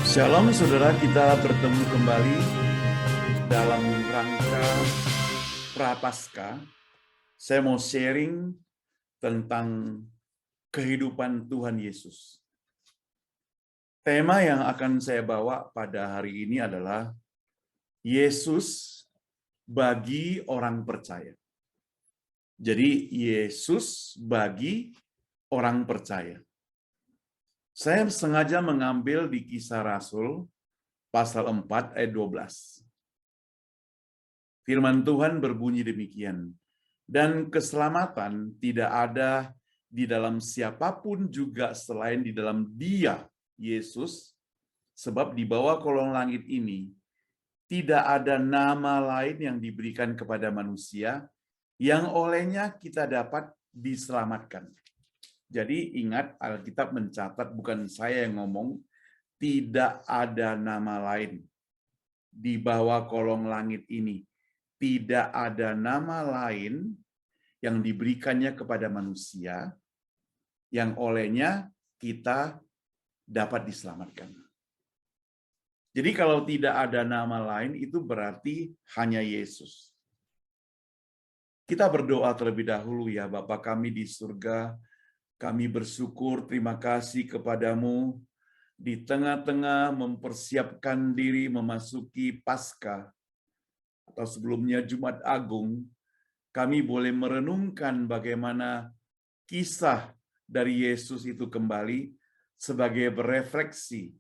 Shalom saudara, kita bertemu kembali dalam rangka Prapaskah. Saya mau sharing tentang kehidupan Tuhan Yesus. Tema yang akan saya bawa pada hari ini adalah Yesus bagi orang percaya. Jadi Yesus bagi orang percaya. Saya sengaja mengambil di Kisah Rasul pasal 4 ayat 12. Firman Tuhan berbunyi demikian, dan keselamatan tidak ada di dalam siapapun juga selain di dalam Dia, Yesus, sebab di bawah kolong langit ini tidak ada nama lain yang diberikan kepada manusia yang olehnya kita dapat diselamatkan. Jadi ingat, Alkitab mencatat, bukan saya yang ngomong, tidak ada nama lain di bawah kolong langit ini. Tidak ada nama lain yang diberikannya kepada manusia yang olehnya kita dapat diselamatkan. Jadi kalau tidak ada nama lain itu berarti hanya Yesus. Kita berdoa terlebih dahulu ya, Bapa kami di surga, kami bersyukur, terima kasih kepadamu di tengah-tengah mempersiapkan diri memasuki Paskah atau sebelumnya Jumat Agung, kami boleh merenungkan bagaimana kisah dari Yesus itu kembali sebagai berefleksi,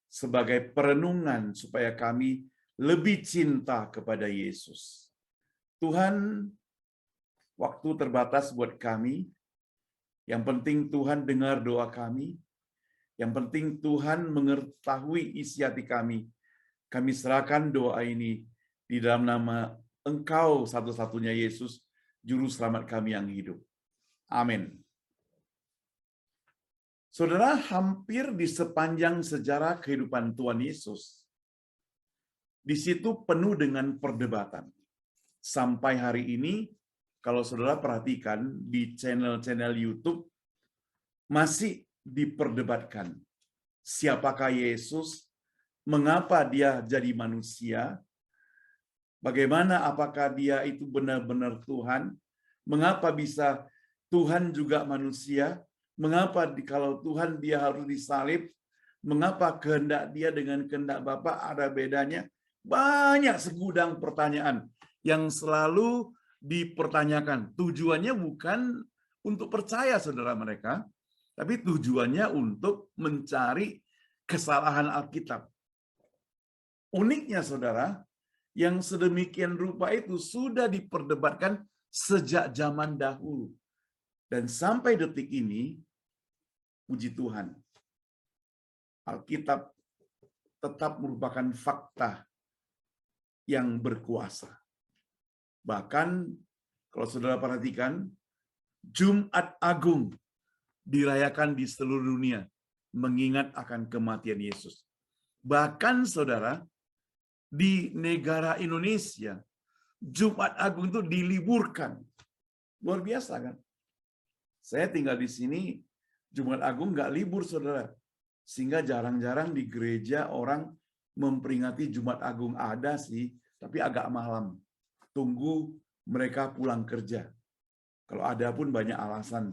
sebagai perenungan supaya kami lebih cinta kepada Yesus. Tuhan, waktu terbatas buat kami. Yang penting Tuhan dengar doa kami. Yang penting Tuhan mengetahui isi hati kami. Kami serahkan doa ini di dalam nama Engkau satu-satunya Yesus, Juru Selamat kami yang hidup. Amin. Saudara, hampir di sepanjang sejarah kehidupan Tuhan Yesus, di situ penuh dengan perdebatan. Sampai hari ini, kalau saudara perhatikan di channel-channel YouTube, masih diperdebatkan. Siapakah Yesus? Mengapa dia jadi manusia? Bagaimana apakah dia itu benar-benar Tuhan? Mengapa bisa Tuhan juga manusia? Mengapa kalau Tuhan dia harus disalib? Mengapa kehendak dia dengan kehendak Bapa ada bedanya? Banyak segudang pertanyaan yang selalu dipertanyakan. Tujuannya bukan untuk percaya saudara mereka, tapi tujuannya untuk mencari kesalahan Alkitab. Uniknya saudara, yang sedemikian rupa itu sudah diperdebatkan sejak zaman dahulu. Dan sampai detik ini, puji Tuhan, Alkitab tetap merupakan fakta yang berkuasa. Bahkan, kalau saudara perhatikan, Jumat Agung dirayakan di seluruh dunia, mengingat akan kematian Yesus. Bahkan saudara, di negara Indonesia, Jumat Agung itu diliburkan. Luar biasa kan? Saya tinggal di sini, Jumat Agung nggak libur saudara. Sehingga jarang-jarang di gereja orang memperingati Jumat Agung. Ada sih, tapi agak malam. Tunggu mereka pulang kerja. Kalau ada pun banyak alasan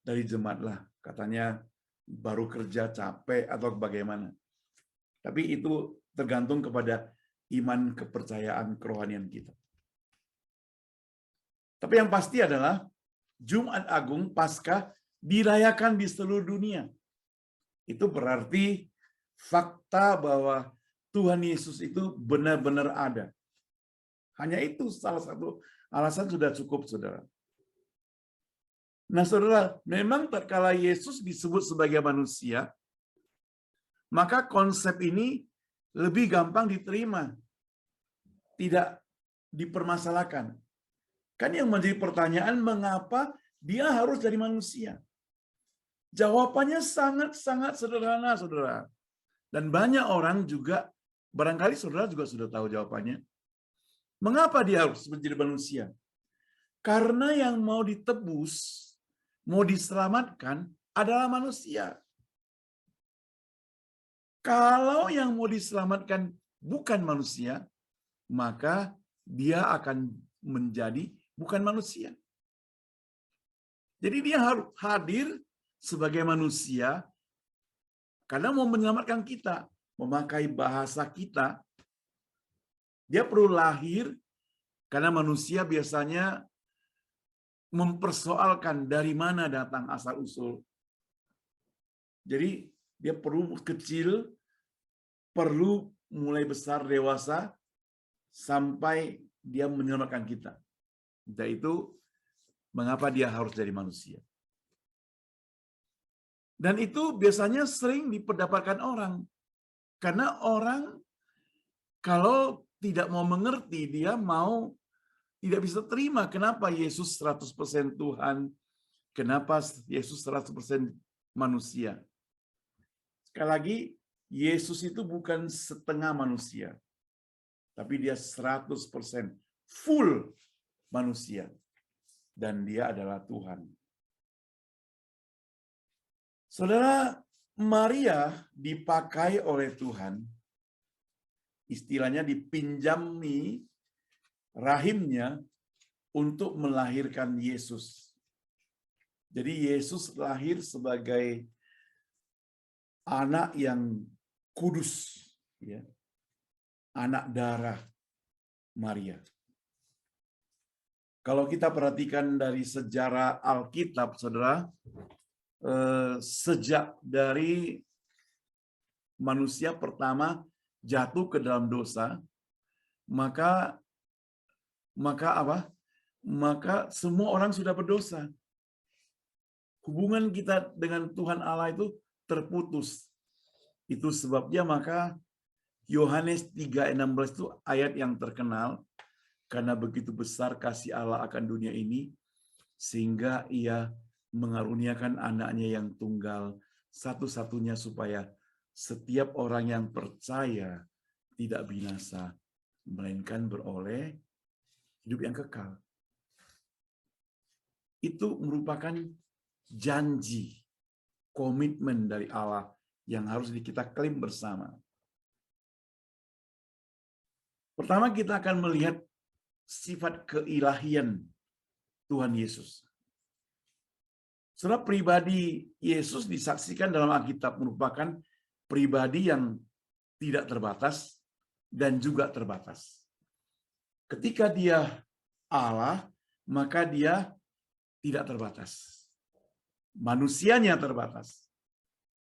dari jemaat lah. Katanya baru kerja capek atau bagaimana. Tapi itu tergantung kepada iman kepercayaan kerohanian kita. Tapi yang pasti adalah Jumat Agung Paskah dirayakan di seluruh dunia. Itu berarti fakta bahwa Tuhan Yesus itu benar-benar ada. Hanya itu salah satu alasan sudah cukup, saudara. Nah, saudara, memang tatkala Yesus disebut sebagai manusia, maka konsep ini lebih gampang diterima. Tidak dipermasalahkan. Kan yang menjadi pertanyaan, mengapa dia harus jadi manusia? Jawabannya sangat-sangat sederhana, saudara. Dan banyak orang juga, barangkali saudara juga sudah tahu jawabannya. Mengapa dia harus menjadi manusia? Karena yang mau ditebus, mau diselamatkan adalah manusia. Kalau yang mau diselamatkan bukan manusia, maka dia akan menjadi bukan manusia. Jadi dia harus hadir sebagai manusia karena mau menyelamatkan kita, memakai bahasa kita. Dia perlu lahir karena manusia biasanya mempersoalkan dari mana datang asal-usul. Jadi dia perlu kecil, perlu mulai besar, dewasa, sampai dia menyelamatkan kita. Dan itu mengapa dia harus jadi manusia. Dan itu biasanya sering diperdapatkan orang. Karena orang kalau tidak mau mengerti, dia tidak bisa terima kenapa Yesus 100% Tuhan, kenapa Yesus 100% manusia. Sekali lagi, Yesus itu bukan setengah manusia, tapi dia 100% full manusia. Dan dia adalah Tuhan. Saudara, Maria dipakai oleh Tuhan, istilahnya dipinjami rahimnya untuk melahirkan Yesus. Jadi Yesus lahir sebagai anak yang kudus, ya, anak darah Maria. Kalau kita perhatikan dari sejarah Alkitab, saudara, sejak dari manusia pertama jatuh ke dalam dosa, maka apa? Maka semua orang sudah berdosa. Hubungan kita dengan Tuhan Allah itu terputus. Itu sebabnya maka Yohanes 3:16 itu ayat yang terkenal, karena begitu besar kasih Allah akan dunia ini sehingga ia mengaruniakan anaknya yang tunggal satu-satunya supaya setiap orang yang percaya tidak binasa melainkan beroleh hidup yang kekal. Itu merupakan janji, komitmen dari Allah yang harus kita klaim bersama. Pertama kita akan melihat sifat keilahian Tuhan Yesus. Saudara, pribadi Yesus disaksikan dalam Alkitab merupakan pribadi yang tidak terbatas dan juga terbatas. Ketika dia Allah, maka dia tidak terbatas. Manusianya terbatas.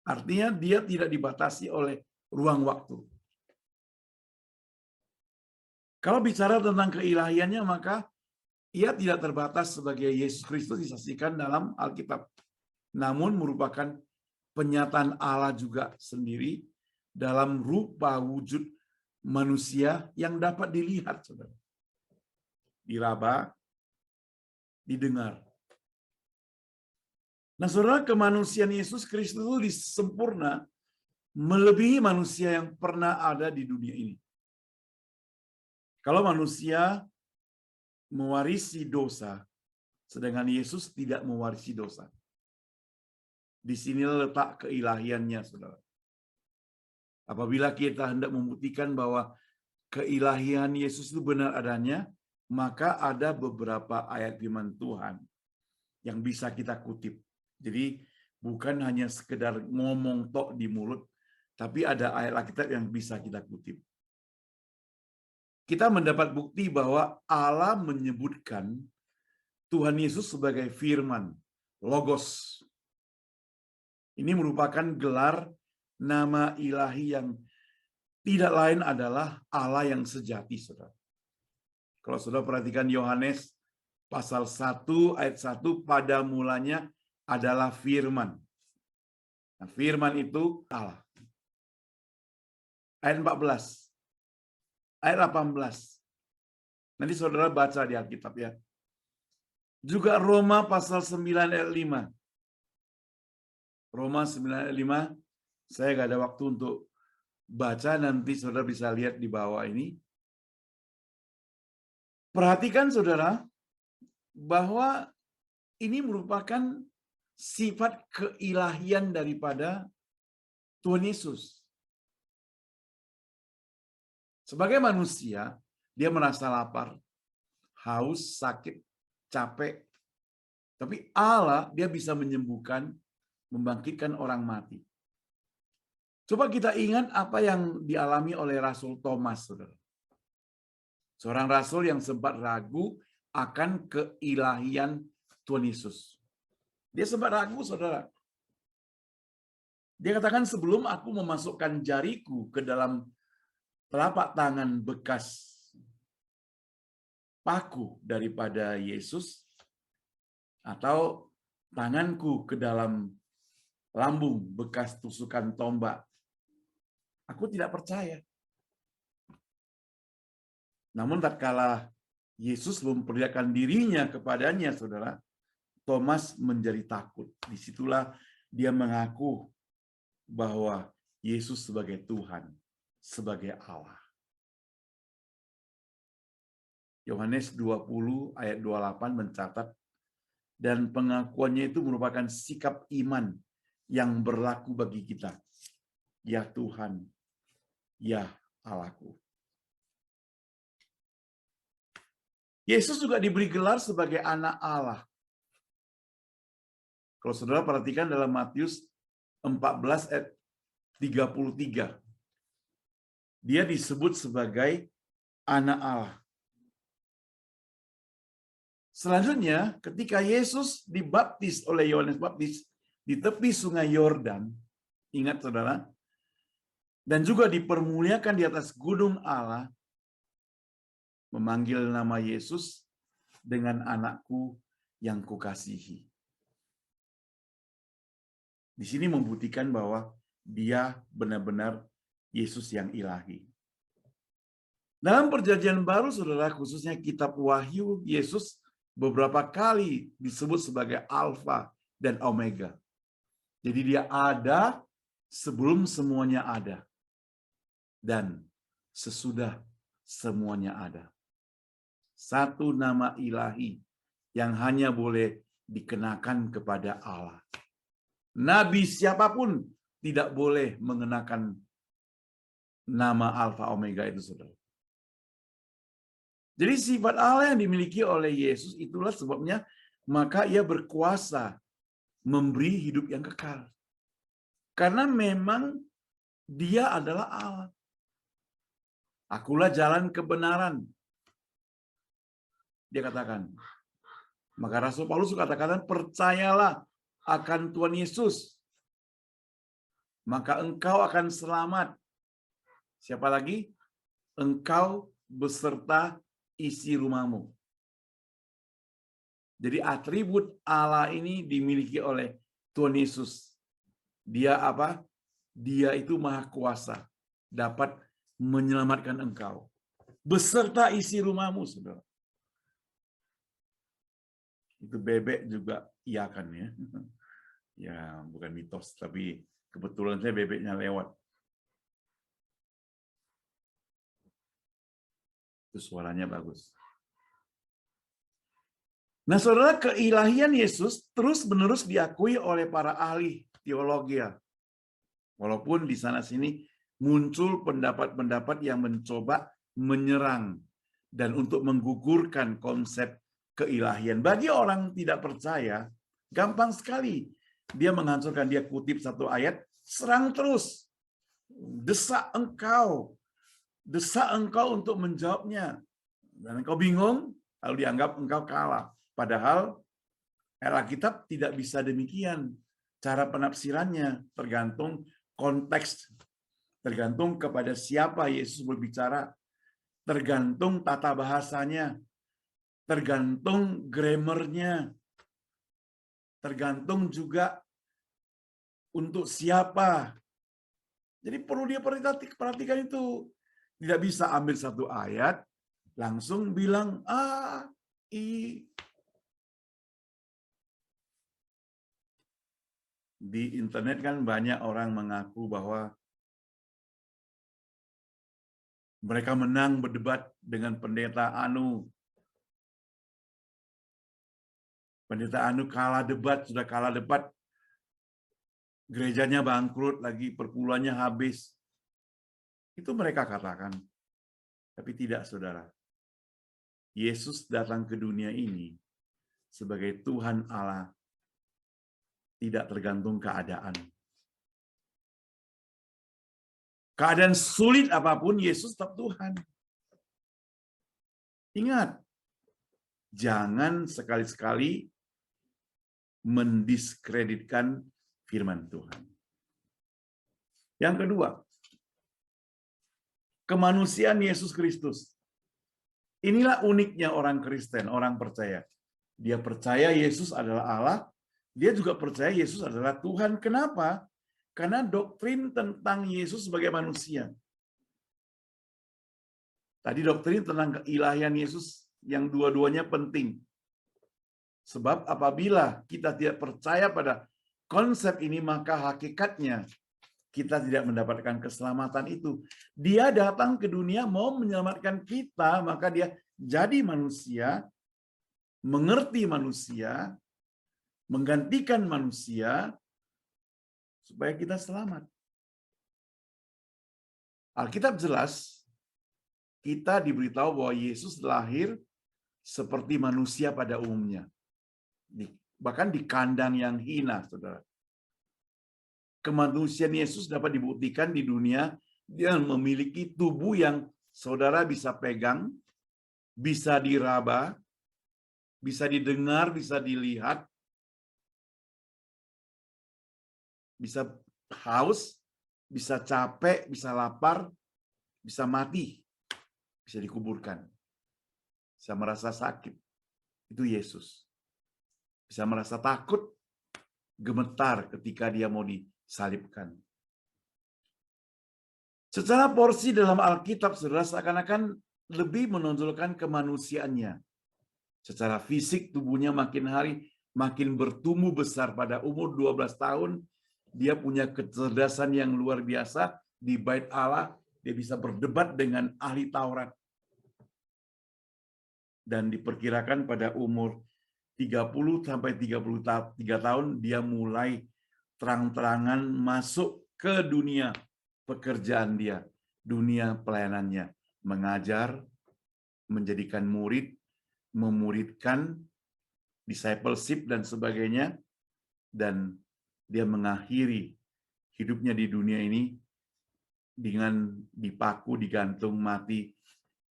Artinya dia tidak dibatasi oleh ruang waktu. Kalau bicara tentang keilahiannya, maka ia tidak terbatas sebagai Yesus Kristus disaksikan dalam Alkitab. Namun merupakan penyataan Allah juga sendiri dalam rupa wujud manusia yang dapat dilihat, saudara. Diraba, didengar. Nah, saudara, kemanusiaan Yesus Kristus itu disempurna melebihi manusia yang pernah ada di dunia ini. Kalau manusia mewarisi dosa, sedangkan Yesus tidak mewarisi dosa. Di sini letak keilahiannya, saudara. Apabila kita hendak membuktikan bahwa keilahian Yesus itu benar adanya, maka ada beberapa ayat firman Tuhan yang bisa kita kutip. Jadi bukan hanya sekedar ngomong tok di mulut, tapi ada ayat Alkitab yang bisa kita kutip. Kita mendapat bukti bahwa Allah menyebutkan Tuhan Yesus sebagai firman, Logos. Ini merupakan gelar nama ilahi yang tidak lain adalah Allah yang sejati, saudara. Kalau saudara perhatikan Yohanes pasal 1 ayat 1, pada mulanya adalah firman. Nah, firman itu Allah. Ayat 14. Ayat 18. Nanti saudara baca di Alkitab ya. Juga Roma pasal 9 ayat 5. Roma 9 ayat 5. Saya nggak ada waktu untuk baca, nanti saudara bisa lihat di bawah ini. Perhatikan saudara, bahwa ini merupakan sifat keilahian daripada Tuhan Yesus. Sebagai manusia, dia merasa lapar, haus, sakit, capek. Tapi Allah, dia bisa menyembuhkan, membangkitkan orang mati. Coba kita ingat apa yang dialami oleh Rasul Thomas, saudara. Seorang rasul yang sempat ragu akan keilahian Tuhan Yesus. Dia sempat ragu, saudara. Dia katakan, sebelum aku memasukkan jariku ke dalam telapak tangan bekas paku daripada Yesus, atau tanganku ke dalam lambung bekas tusukan tombak, aku tidak percaya. Namun tatkala Yesus memperlihatkan dirinya kepadanya, saudara, Thomas menjadi takut. Disitulah dia mengaku bahwa Yesus sebagai Tuhan, sebagai Allah. Yohanes 20 ayat 28 mencatat, dan pengakuannya itu merupakan sikap iman yang berlaku bagi kita. Ya Tuhan, ya Allahku. Yesus juga diberi gelar sebagai anak Allah. Kalau saudara perhatikan dalam Matius 14 ayat 33, dia disebut sebagai anak Allah. Selanjutnya, ketika Yesus dibaptis oleh Yohanes Baptis di tepi sungai Yordan, ingat saudara, dan juga dipermuliakan di atas gunung Allah, memanggil nama Yesus dengan anakku yang kukasihi. Di sini membuktikan bahwa dia benar-benar Yesus yang ilahi. Dalam perjanjian baru, saudara, khususnya kitab Wahyu, Yesus beberapa kali disebut sebagai Alfa dan Omega. Jadi dia ada sebelum semuanya ada. Dan sesudah semuanya ada. Satu nama ilahi yang hanya boleh dikenakan kepada Allah. Nabi siapapun tidak boleh mengenakan nama Alfa Omega itu, saudara. Jadi sifat Allah yang dimiliki oleh Yesus itulah sebabnya maka ia berkuasa memberi hidup yang kekal. Karena memang dia adalah Allah. Akulah jalan kebenaran. Dia katakan. Maka Rasul Paulus katakan, percayalah akan Tuhan Yesus, maka engkau akan selamat. Siapa lagi? Engkau beserta isi rumahmu. Jadi atribut Allah ini dimiliki oleh Tuhan Yesus. Dia apa? Dia itu maha kuasa, dapat menyelamatkan engkau beserta isi rumahmu, saudara. Itu bebek juga iya kan ya. Ya, bukan mitos, tapi kebetulan saya bebeknya lewat. Itu suaranya bagus. Nah, saudara, keilahian Yesus terus-menerus diakui oleh para ahli teologi. Walaupun di sana-sini muncul pendapat-pendapat yang mencoba menyerang dan untuk menggugurkan konsep keilahian. Bagi orang tidak percaya, gampang sekali dia menghancurkan. Dia kutip satu ayat, serang terus, desak engkau untuk menjawabnya, dan engkau bingung, lalu dianggap engkau kalah. Padahal Alkitab tidak bisa demikian. Cara penafsirannya tergantung konteks, tergantung kepada siapa Yesus berbicara, tergantung tata bahasanya, tergantung grammarnya, tergantung juga untuk siapa. Jadi perlu dia perhatikan itu. Tidak bisa ambil satu ayat, langsung bilang A, I. Di internet kan banyak orang mengaku bahwa mereka menang berdebat dengan pendeta Anu. Pendeta Anu kalah debat, sudah kalah debat. Gerejanya bangkrut lagi, perpuluhannya habis. Itu mereka katakan. Tapi tidak, saudara. Yesus datang ke dunia ini sebagai Tuhan Allah, tidak tergantung keadaan. Keadaan sulit apapun, Yesus tetap Tuhan. Ingat, jangan sekali-sekali mendiskreditkan firman Tuhan. Yang kedua, kemanusiaan Yesus Kristus. Inilah uniknya orang Kristen, orang percaya. Dia percaya Yesus adalah Allah, dia juga percaya Yesus adalah Tuhan. Kenapa? Karena doktrin tentang Yesus sebagai manusia. Tadi doktrin tentang keilahian Yesus yang dua-duanya penting. Sebab apabila kita tidak percaya pada konsep ini, maka hakikatnya kita tidak mendapatkan keselamatan itu. Dia datang ke dunia mau menyelamatkan kita, maka dia jadi manusia, mengerti manusia, menggantikan manusia, supaya kita selamat. Alkitab jelas, kita diberitahu bahwa Yesus lahir seperti manusia pada umumnya. Bahkan di kandang yang hina, saudara. Kemanusiaan Yesus dapat dibuktikan di dunia. Dia memiliki tubuh yang saudara bisa pegang, bisa diraba, bisa didengar, bisa dilihat, bisa haus, bisa capek, bisa lapar, bisa mati, bisa dikuburkan, bisa merasa sakit. Itu Yesus. Bisa merasa takut, gemetar ketika dia mau disalibkan. Secara porsi dalam Alkitab, saudara, seakan-akan lebih menonjolkan kemanusiaannya. Secara fisik, tubuhnya makin hari makin bertumbuh besar. Pada umur 12 tahun, dia punya kecerdasan yang luar biasa. Di Bait Allah, dia bisa berdebat dengan ahli Taurat. Dan diperkirakan pada umur 30 sampai 33 tahun, dia mulai terang-terangan masuk ke dunia pekerjaan dia, dunia pelayanannya, mengajar, menjadikan murid, memuridkan, discipleship dan sebagainya, dan dia mengakhiri hidupnya di dunia ini dengan dipaku, digantung, mati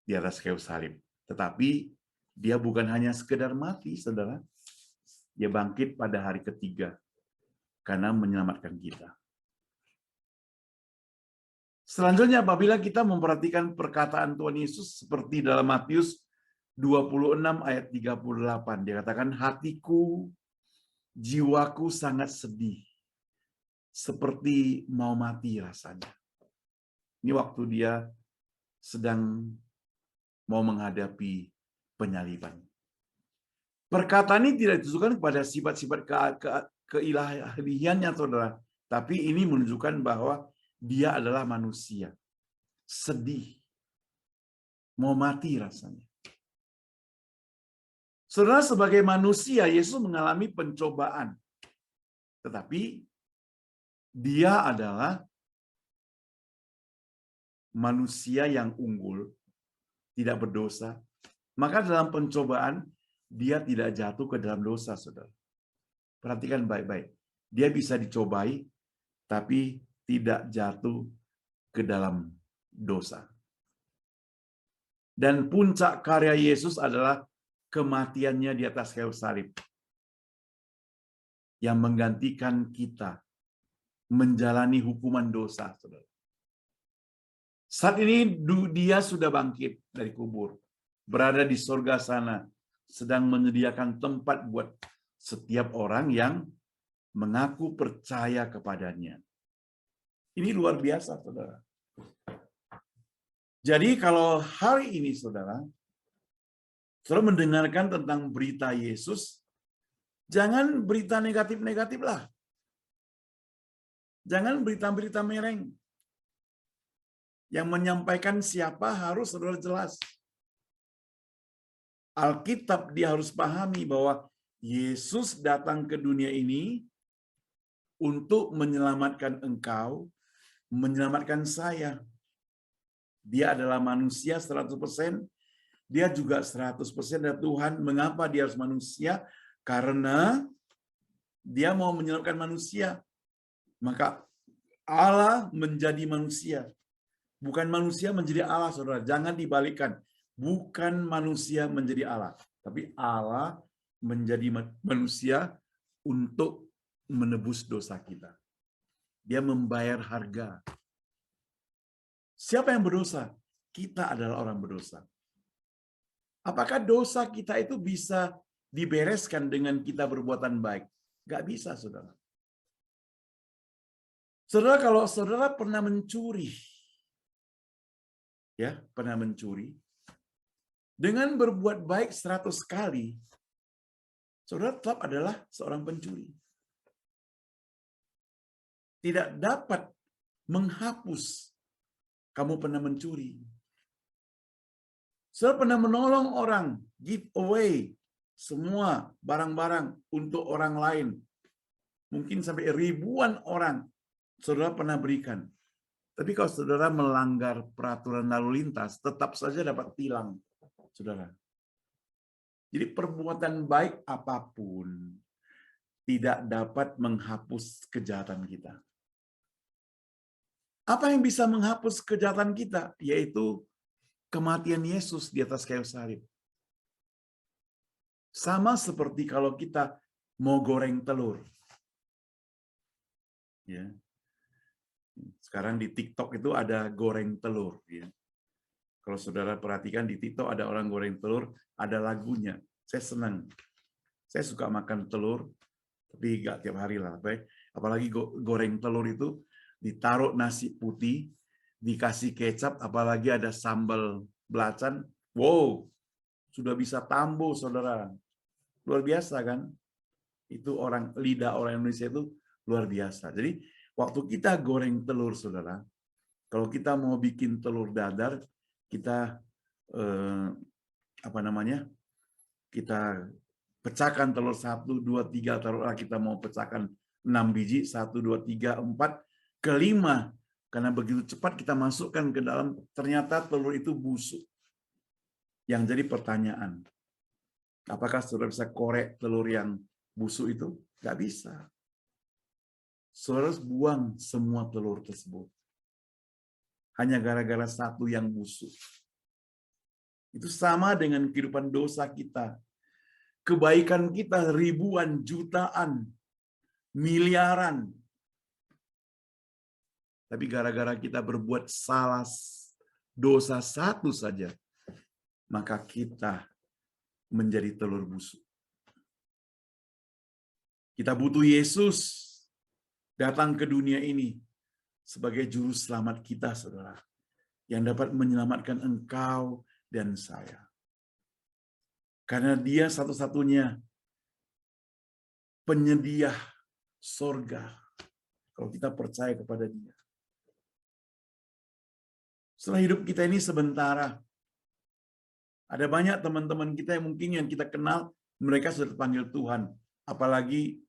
di atas kayu salib. Tetapi dia bukan hanya sekedar mati, saudara. Dia bangkit pada hari ketiga karena menyelamatkan kita. Selanjutnya, apabila kita memperhatikan perkataan Tuhan Yesus seperti dalam Matius 26 ayat 38, dia katakan, hatiku, jiwaku sangat sedih, seperti mau mati rasanya. Ini waktu dia sedang mau menghadapi penyaliban. Perkataan ini tidak ditujukan kepada sifat-sifat keilahiannya, saudara. Tapi ini menunjukkan bahwa dia adalah manusia. Sedih. Mau mati rasanya. Saudara, sebagai manusia, Yesus mengalami pencobaan. Tetapi dia adalah manusia yang unggul, tidak berdosa. Maka dalam pencobaan, dia tidak jatuh ke dalam dosa, saudara. Perhatikan baik-baik. Dia bisa dicobai, tapi tidak jatuh ke dalam dosa. Dan puncak karya Yesus adalah kematiannya di atas kayu salib. Yang menggantikan kita menjalani hukuman dosa, saudara. Saat ini dia sudah bangkit dari kubur. Berada di surga sana, sedang menyediakan tempat buat setiap orang yang mengaku percaya kepadanya. Ini luar biasa, saudara. Jadi kalau hari ini, saudara mendengarkan tentang berita Yesus, jangan berita negatif-negatif lah. Jangan berita-berita mereng. Yang menyampaikan siapa harus saudara jelas. Alkitab dia harus pahami bahwa Yesus datang ke dunia ini untuk menyelamatkan engkau, menyelamatkan saya. Dia adalah manusia 100%, dia juga 100% dari Tuhan. Mengapa dia harus manusia? Karena dia mau menyelamatkan manusia. Maka Allah menjadi manusia. Bukan manusia menjadi Allah, saudara. Jangan dibalikkan. Bukan manusia menjadi Allah. Tapi Allah menjadi manusia untuk menebus dosa kita. Dia membayar harga. Siapa yang berdosa? Kita adalah orang berdosa. Apakah dosa kita itu bisa dibereskan dengan kita berbuatan baik? Gak bisa, saudara. Saudara, kalau saudara pernah mencuri, ya, pernah mencuri, dengan berbuat baik 100 kali, saudara tetap adalah seorang pencuri. Tidak dapat menghapus kamu pernah mencuri. Saudara pernah menolong orang, give away semua barang-barang untuk orang lain. Mungkin sampai ribuan orang saudara pernah berikan. Tapi kalau saudara melanggar peraturan lalu lintas, tetap saja dapat tilang, saudara. Jadi perbuatan baik apapun tidak dapat menghapus kejahatan kita. Apa yang bisa menghapus kejahatan kita? Yaitu kematian Yesus di atas kayu salib. Sama seperti kalau kita mau goreng telur. Ya. Sekarang di TikTok itu ada goreng telur. Ya. Kalau saudara perhatikan di TikTok ada orang goreng telur, ada lagunya. Saya senang. Saya suka makan telur, tapi nggak tiap hari lah. Apalagi goreng telur itu ditaruh nasi putih, dikasih kecap, apalagi ada sambal belacan. Wow, sudah bisa tambo, saudara. Luar biasa kan? Itu lidah orang Indonesia itu luar biasa. Jadi waktu kita goreng telur, saudara, kalau kita mau bikin telur dadar, kita kita pecahkan telur 1, 2, 3, taruhlah kita mau pecahkan 6 biji, 1, 2, 3, 4, ke-5. Karena begitu cepat kita masukkan ke dalam, ternyata telur itu busuk. Yang jadi pertanyaan, apakah saudara bisa korek telur yang busuk itu? Nggak bisa. Saudara harus buang semua telur tersebut. Hanya gara-gara satu yang busuk. Itu sama dengan kehidupan dosa kita. Kebaikan kita ribuan, jutaan, miliaran. Tapi gara-gara kita berbuat salah dosa satu saja, maka kita menjadi telur busuk. Kita butuh Yesus datang ke dunia ini sebagai juru selamat kita, saudara, yang dapat menyelamatkan engkau dan saya. Karena dia satu-satunya penyedia sorga kalau kita percaya kepada dia. Setelah hidup kita ini sementara, ada banyak teman-teman kita yang mungkin yang kita kenal, mereka sudah dipanggil Tuhan. Apalagi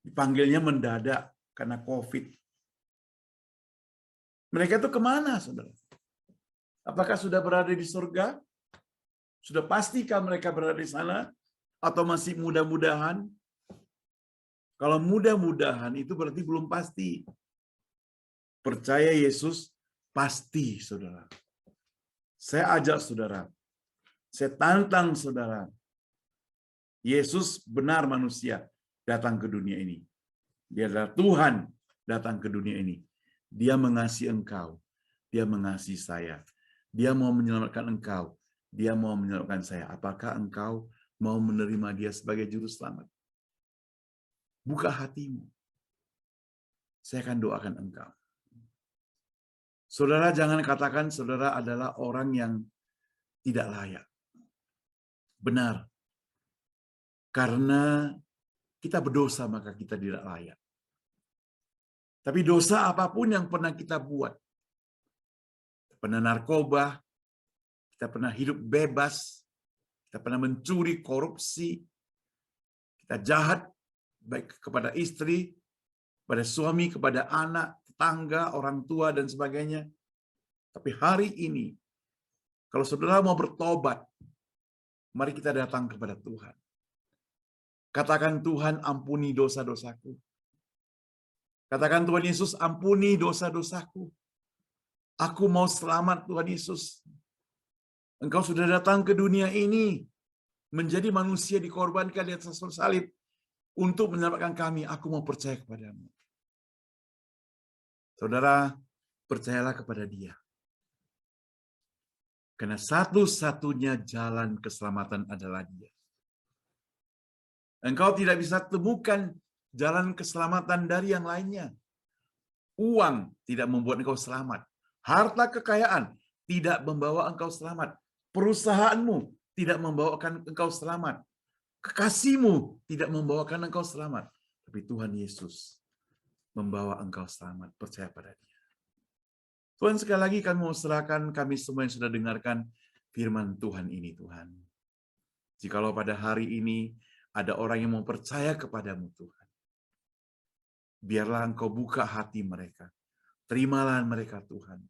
dipanggilnya mendadak karena COVID. Mereka itu kemana, saudara? Apakah sudah berada di surga? Sudah pastikah mereka berada di sana? Atau masih mudah-mudahan? Kalau mudah-mudahan itu berarti belum pasti. Percaya Yesus pasti, saudara. Saya ajak saudara. Saya tantang saudara. Yesus benar manusia datang ke dunia ini. Dia adalah Tuhan datang ke dunia ini. Dia mengasihi engkau. Dia mengasihi saya. Dia mau menyelamatkan engkau. Dia mau menyelamatkan saya. Apakah engkau mau menerima dia sebagai juru selamat? Buka hatimu. Saya akan doakan engkau. Saudara, jangan katakan saudara adalah orang yang tidak layak. Benar. Karena kita berdosa maka kita tidak layak. Tapi dosa apapun yang pernah kita buat, kita pernah narkoba, kita pernah hidup bebas, kita pernah mencuri, korupsi, kita jahat baik kepada istri, pada suami, kepada anak, tetangga, orang tua, dan sebagainya. Tapi hari ini, kalau saudara mau bertobat, mari kita datang kepada Tuhan. Katakan, Tuhan ampuni dosa-dosaku. Katakan, Tuhan Yesus ampuni dosa-dosaku. Aku mau selamat, Tuhan Yesus. Engkau sudah datang ke dunia ini, menjadi manusia dikorbankan di atas salib untuk menyelamatkan kami. Aku mau percaya kepadamu. Saudara, percayalah kepada Dia. Karena satu-satunya jalan keselamatan adalah Dia. Engkau tidak bisa temukan jalan keselamatan dari yang lainnya. Uang tidak membuat engkau selamat. Harta kekayaan tidak membawa engkau selamat. Perusahaanmu tidak membawakan engkau selamat. Kekasihmu tidak membawakan engkau selamat. Tapi Tuhan Yesus membawa engkau selamat. Percaya pada Dia. Tuhan, sekali lagi kami mau serahkan kami semua yang sudah dengarkan firman Tuhan ini, Tuhan. Jikalau pada hari ini ada orang yang mau percaya kepadamu, Tuhan, biarlah Engkau buka hati mereka. Terimalah mereka, Tuhan.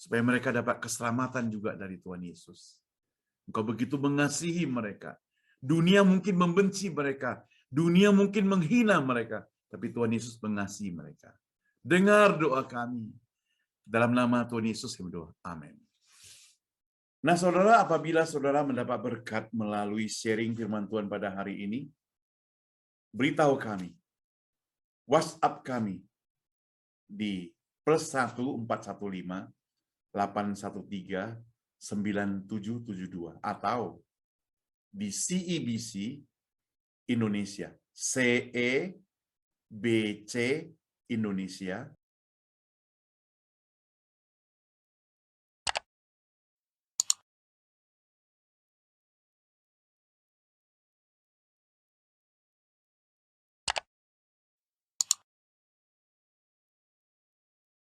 Supaya mereka dapat keselamatan juga dari Tuhan Yesus. Engkau begitu mengasihi mereka. Dunia mungkin membenci mereka. Dunia mungkin menghina mereka. Tapi Tuhan Yesus mengasihi mereka. Dengar doa kami. Dalam nama Tuhan Yesus kami berdoa. Amin. Nah, saudara, apabila saudara mendapat berkat melalui sharing firman Tuhan pada hari ini, beritahu kami. WhatsApp kami di +1 415 813 9772 atau di CEBC Indonesia, CEBC Indonesia